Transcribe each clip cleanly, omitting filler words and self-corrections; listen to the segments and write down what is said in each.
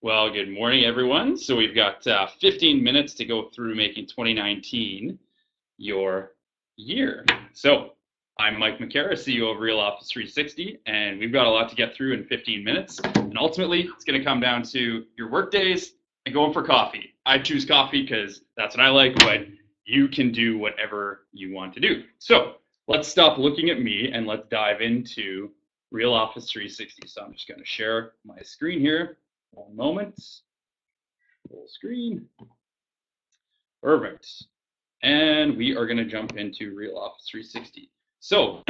Well, good morning, everyone. So we've got 15 minutes to go through making 2019 your year. So I'm Mike McCara, CEO of Real Office 360, and we've got a lot to get through in 15 minutes. And ultimately, it's going to come down to your work days and going for coffee. I choose coffee because that's what I like, but you can do whatever you want to do. So let's stop looking at me and let's dive into Real Office 360. So I'm just going to share my screen here. One moment. Full screen. Perfect. And we are going to jump into Real Office 360. So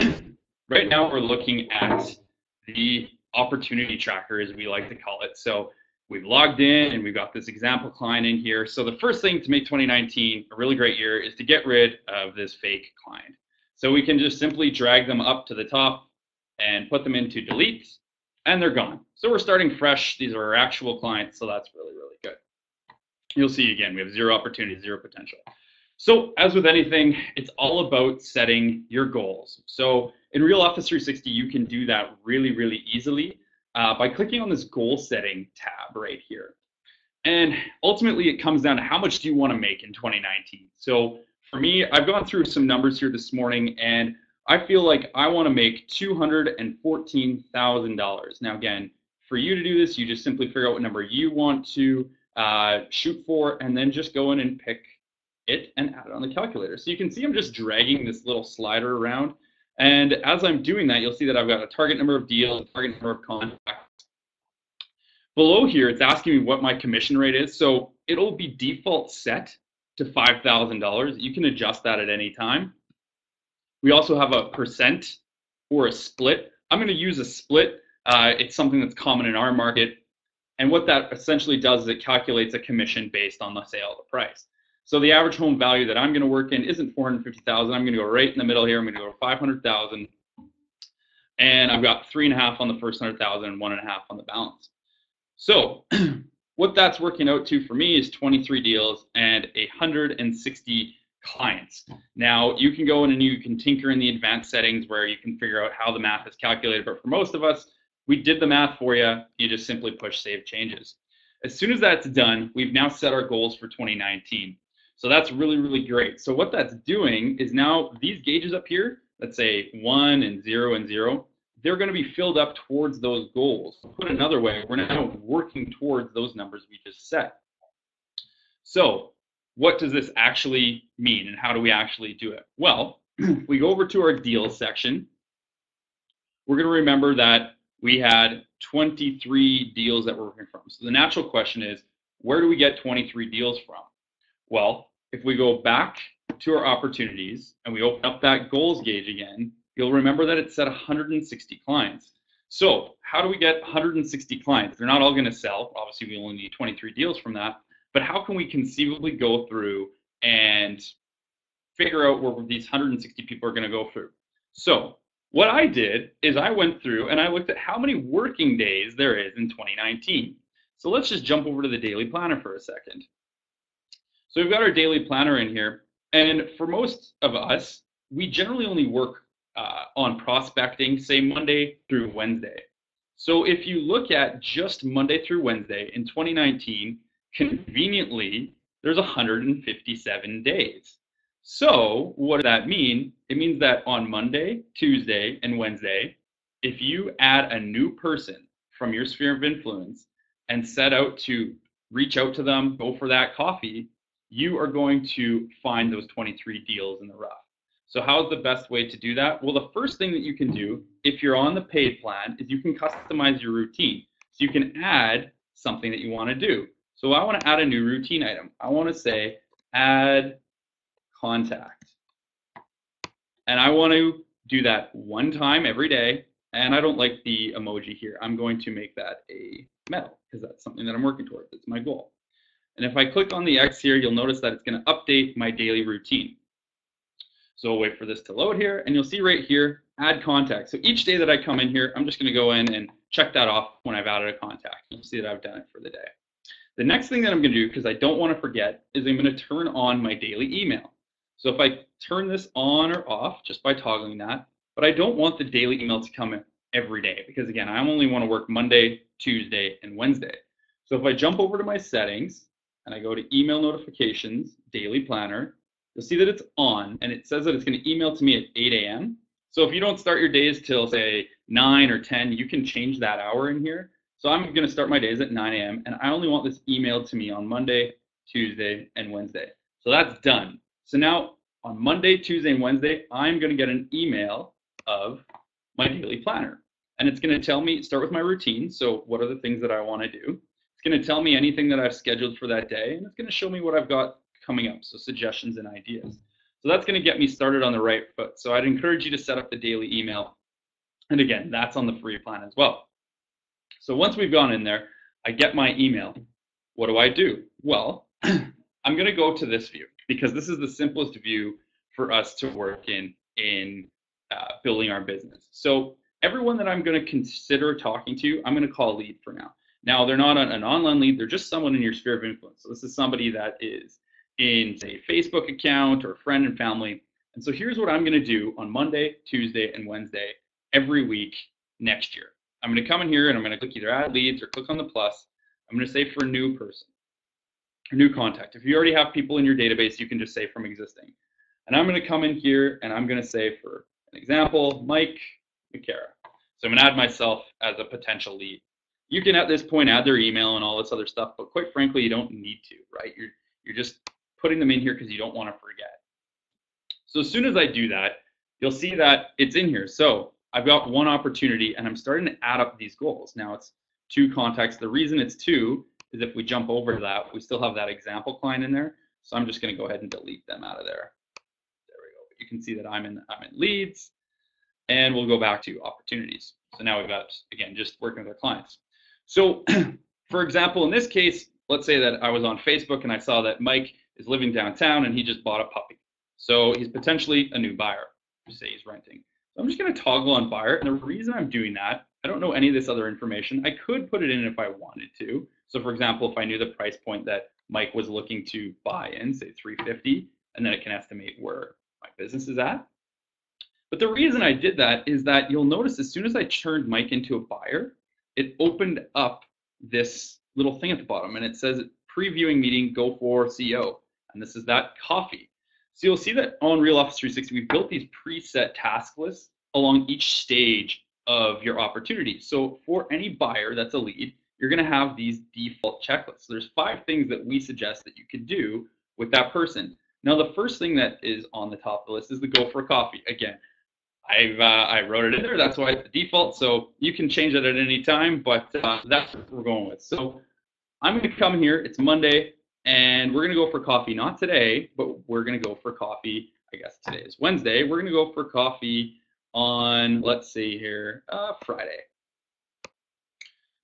right now we're looking at the opportunity tracker, as we like to call it. So we've logged in and we've got this example client in here. So the first thing to make 2019 a really great year is to get rid of this fake client. So we can just simply drag them up to the top and put them into delete, and they're gone. So we're starting fresh. These are our actual clients, so that's really, really good. You'll see again, we have zero opportunity, zero potential. So as with anything, it's all about setting your goals. So in Real Office 360, you can do that really, really easily by clicking on this goal setting tab right here. And ultimately, it comes down to how much do you want to make in 2019. So for me, I've gone through some numbers here this morning, and I feel like I want to make $214,000. Now, again, for you to do this, you just simply figure out what number you want to shoot for, and then just go in and pick it and add it on the calculator. So you can see I'm just dragging this little slider around. And as I'm doing that, you'll see that I've got a target number of deals, a target number of contacts. Below here, it's asking me what my commission rate is. So it'll be default set to $5,000. You can adjust that at any time. We also have a percent or a split. I'm going to use a split. It's something that's common in our market. And what that essentially does is it calculates a commission based on the sale price. So the average home value that I'm going to work in isn't $450,000. I'm going to go right in the middle here. I'm going to go $500,000. And I've got 3.5 on the first 100,000 and 1.5 on the balance. So what that's working out to for me is 23 deals and 160 clients. Now, you can go in and you can tinker in the advanced settings where you can figure out how the math is calculated. But for most of us, we did the math for you. You just simply push save changes. As soon as that's done, we've now set our goals for 2019. So that's really, really great. So what that's doing is now these gauges up here, let's say 1 and 0 and 0, they're going to be filled up towards those goals. Put another way, we're now working towards those numbers we just set. So what does this actually mean and how do we actually do it? Well, if we go over to our deals section, we're going to remember that we had 23 deals that we're working from. So the natural question is, where do we get 23 deals from? Well, if we go back to our opportunities and we open up that goals gauge again, you'll remember that it said 160 clients. So how do we get 160 clients? They're not all going to sell. Obviously, we only need 23 deals from that. But how can we conceivably go through and figure out where these 160 people are going to go through? So what I did is I went through and I looked at how many working days there is in 2019. So let's just jump over to the daily planner for a second. So we've got our daily planner in here. And for most of us, we generally only work on prospecting, say Monday through Wednesday. So if you look at just Monday through Wednesday in 2019, conveniently, there's 157 days. So what does that mean? It means that on Monday, Tuesday, and Wednesday, if you add a new person from your sphere of influence and set out to reach out to them, go for that coffee, you are going to find those 23 deals in the rough. So how's the best way to do that? Well, the first thing that you can do if you're on the paid plan is you can customize your routine. So you can add something that you want to do. So I want to add a new routine item. I want to say add contact. And I want to do that one time every day. And I don't like the emoji here. I'm going to make that a medal because that's something that I'm working towards. It's my goal. And if I click on the X here, you'll notice that it's going to update my daily routine. So we'll wait for this to load here, and you'll see right here, add contact. So each day that I come in here, I'm just going to go in and check that off when I've added a contact. You'll see that I've done it for the day. The next thing that I'm going to do, because I don't want to forget, is I'm going to turn on my daily email. So if I turn this on or off just by toggling that, but I don't want the daily email to come in every day because, again, I only want to work Monday, Tuesday, and Wednesday. So if I jump over to my settings and I go to email notifications, daily planner, you'll see that it's on and it says that it's going to email to me at 8 a.m. So if you don't start your days till say 9 or 10, you can change that hour in here. So I'm going to start my days at 9 a.m. and I only want this emailed to me on Monday, Tuesday, and Wednesday. So that's done. So now on Monday, Tuesday, and Wednesday, I'm going to get an email of my daily planner. And it's going to tell me, start with my routine. So what are the things that I want to do? It's going to tell me anything that I've scheduled for that day. And it's going to show me what I've got coming up. So suggestions and ideas. So that's going to get me started on the right foot. So I'd encourage you to set up the daily email. And again, that's on the free plan as well. So once we've gone in there, I get my email. What do? Well, I'm going to go to this view because this is the simplest view for us to work in building our business. So everyone that I'm going to consider talking to, I'm going to call a lead for now. Now, they're not an online lead. They're just someone in your sphere of influence. So this is somebody that is in, say, a Facebook account or friend and family. And so here's what I'm going to do on Monday, Tuesday, and Wednesday every week next year. I'm going to come in here and I'm going to click either add leads or click on the plus. I'm going to say for a new person, a new contact. If you already have people in your database, you can just say from existing. And I'm going to come in here and I'm going to say, for an example, Mike McCara. So I'm going to add myself as a potential lead. You can at this point add their email and all this other stuff, but quite frankly, you don't need to, right? You're just putting them in here because you don't want to forget. So as soon as I do that, you'll see that it's in here. So I've got one opportunity and I'm starting to add up these goals. Now it's 2 contacts. The reason it's 2 is if we jump over to that, we still have that example client in there. So I'm just going to go ahead and delete them out of there. There we go. But you can see that I'm in leads, and we'll go back to opportunities. So now we've got, again, just working with our clients. So for example, in this case, let's say that I was on Facebook and I saw that Mike is living downtown and he just bought a puppy. So he's potentially a new buyer. Say he's renting. So I'm just going to toggle on buyer. And the reason I'm doing that, I don't know any of this other information. I could put it in if I wanted to. So for example, if I knew the price point that Mike was looking to buy in, say $350, and then it can estimate where my business is at. But the reason I did that is that you'll notice as soon as I turned Mike into a buyer, it opened up this little thing at the bottom and it says previewing meeting, go for CEO. And this is that coffee. So you'll see that on Real Office 360, we've built these preset task lists along each stage of your opportunity. So for any buyer that's a lead, you're going to have these default checklists. There's 5 things that we suggest that you could do with that person. Now, the first thing that is on the top of the list is the go for a coffee. Again, I wrote it in there. That's why it's the default. So you can change it at any time, but that's what we're going with. So I'm going to come here. It's Monday, and we're going to go for coffee. Not today, but we're going to go for coffee. I guess today is Wednesday. We're going to go for coffee on, let's see here, Friday.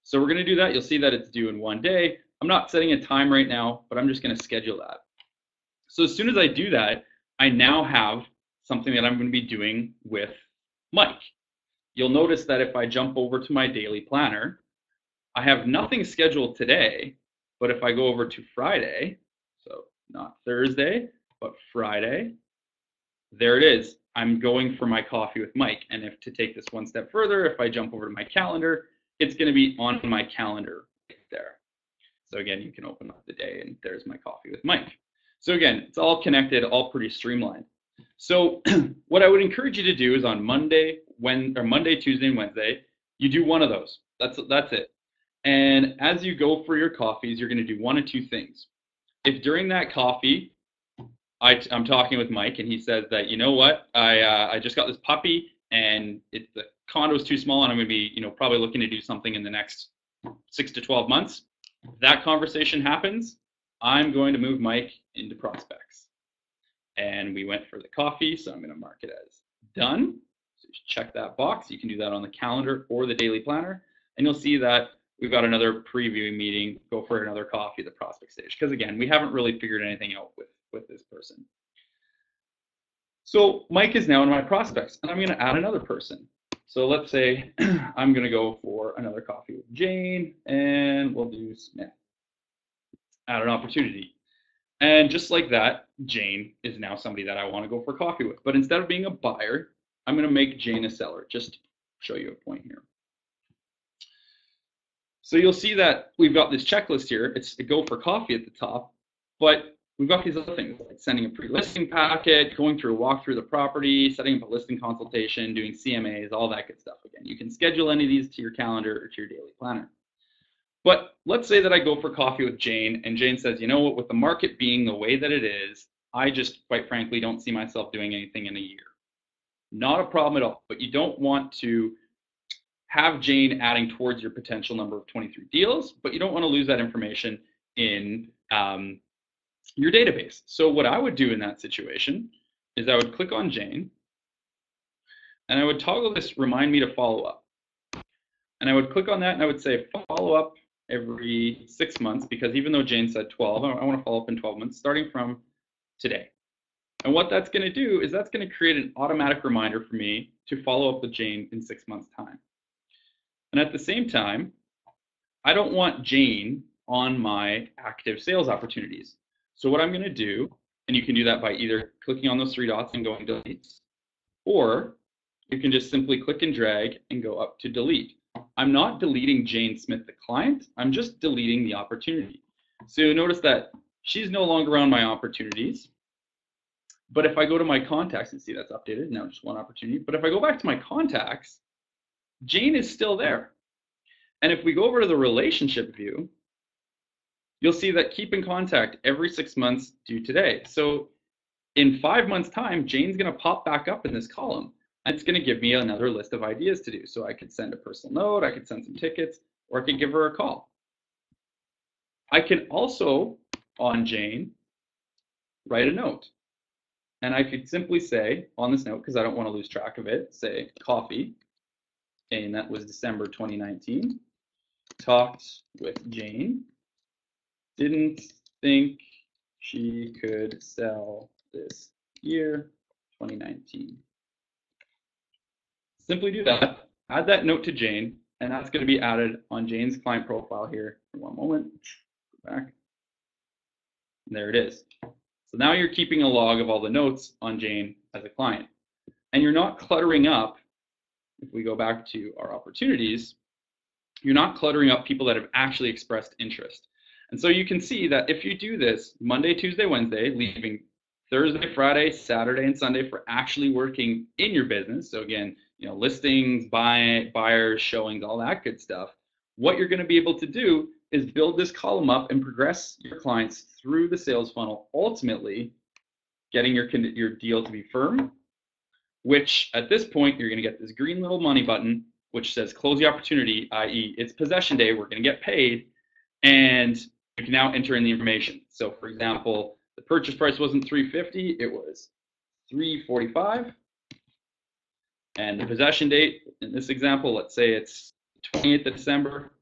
So we're going to do that. You'll see that it's due in 1 day. I'm not setting a time right now, but I'm just going to schedule that. So as soon as I do that, I now have something that I'm going to be doing with Mike. You'll notice that if I jump over to my daily planner, I have nothing scheduled today, but if I go over to Friday, so not Thursday, but Friday, there it is. I'm going for my coffee with Mike. And if to take this one step further, if I jump over to my calendar, it's going to be on my calendar right there. So again, you can open up the day and there's my coffee with Mike. So again, it's all connected, all pretty streamlined. So what I would encourage you to do is on Monday, Tuesday, and Wednesday, you do one of those. That's it. And as you go for your coffees, you're going to do one of 2 things. If during that coffee, I'm talking with Mike and he says that, you know what, I just got this puppy and the condo is too small and I'm going to be, probably looking to do something in the next 6 to 12 months. If that conversation happens, I'm going to move Mike into prospects. And we went for the coffee, so I'm going to mark it as done. So just check that box. You can do that on the calendar or the daily planner, and you'll see that we've got another previewing meeting, go for another coffee at the prospect stage. Because again, we haven't really figured anything out with this person. So Mike is now in my prospects, and I'm going to add another person. So let's say I'm going to go for another coffee with Jane, and we'll do Smith. Add an opportunity. And just like that, Jane is now somebody that I want to go for coffee with. But instead of being a buyer, I'm going to make Jane a seller, just to show you a point here. So you'll see that we've got this checklist here. It's to go for coffee at the top, but we've got these other things like sending a pre-listing packet, going through a walk through the property, setting up a listing consultation, doing CMAs, all that good stuff. Again, you can schedule any of these to your calendar or to your daily planner. But let's say that I go for coffee with Jane, and Jane says, you know what, with the market being the way that it is, I just, quite frankly, don't see myself doing anything in a year. Not a problem at all, but you don't want to have Jane adding towards your potential number of 23 deals, but you don't want to lose that information in your database. So what I would do in that situation is I would click on Jane, and I would toggle this remind me to follow up. And I would click on that, and I would say follow up every 6 months, because even though Jane said 12, I want to follow up in 12 months, starting from today. And what that's going to do is that's going to create an automatic reminder for me to follow up with Jane in 6 months' time. And at the same time, I don't want Jane on my active sales opportunities. So what I'm going to do, and you can do that by either clicking on those three dots and going delete, or you can just simply click and drag and go up to delete. I'm not deleting Jane Smith, the client. I'm just deleting the opportunity. So you'll notice that she's no longer on my opportunities. But if I go to my contacts and see that's updated, now just one opportunity. But if I go back to my contacts, Jane is still there. And if we go over to the relationship view, you'll see that keep in contact every 6 months due today. So in 5 months' time, Jane's going to pop back up in this column. And it's going to give me another list of ideas to do. So I could send a personal note, I could send some tickets, or I could give her a call. I can also, on Jane, write a note. And I could simply say on this note, because I don't want to lose track of it, say coffee, and that was December 2019. Talked with Jane. Didn't think she could sell this year, 2019. Simply do that. Add that note to Jane, and that's going to be added on Jane's client profile here. One moment. Go back. And there it is. So now you're keeping a log of all the notes on Jane as a client. And you're not cluttering up, if we go back to our opportunities, you're not cluttering up people that have actually expressed interest. And so you can see that if you do this Monday, Tuesday, Wednesday, leaving Thursday, Friday, Saturday, and Sunday for actually working in your business, so again, listings, buyers, showings, all that good stuff, what you're going to be able to do is build this column up and progress your clients through the sales funnel, ultimately getting your deal to be firm, which at this point, you're going to get this green little money button, which says close the opportunity, i.e. it's possession day, we're going to get paid, and you can now enter in the information. So for example, the purchase price wasn't $350, it was $345. And the possession date, in this example, let's say it's 28th of December,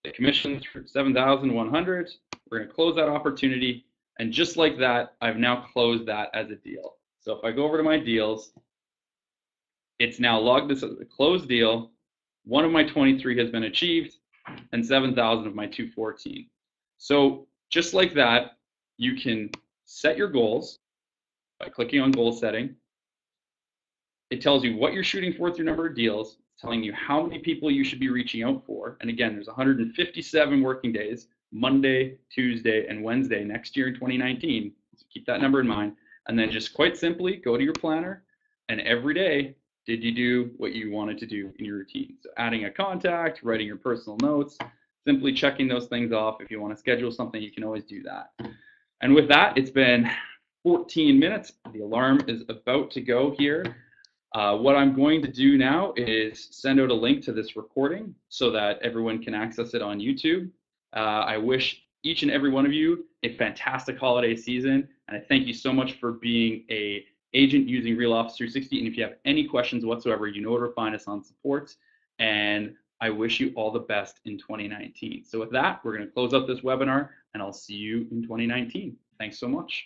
the commission's for $7,100. We're going to close that opportunity. And just like that, I've now closed that as a deal. So if I go over to my deals, it's now logged this as a closed deal. One of my 23 has been achieved, and 7,000 of my 214. So just like that, you can set your goals by clicking on goal setting. It tells you what you're shooting for through number of deals, telling you how many people you should be reaching out for. And again, there's 157 working days, Monday, Tuesday, and Wednesday next year in 2019. So keep that number in mind. And then just quite simply go to your planner, and every day, did you do what you wanted to do in your routine? So adding a contact, writing your personal notes, simply checking those things off. If you want to schedule something, you can always do that. And with that, it's been 14 minutes. The alarm is about to go here. What I'm going to do now is send out a link to this recording so that everyone can access it on YouTube. I wish each and every one of you a fantastic holiday season, and I thank you so much for being an agent using Real Office 360. And if you have any questions whatsoever, you know where to find us on support. And I wish you all the best in 2019. So with that, we're going to close out this webinar, and I'll see you in 2019. Thanks so much.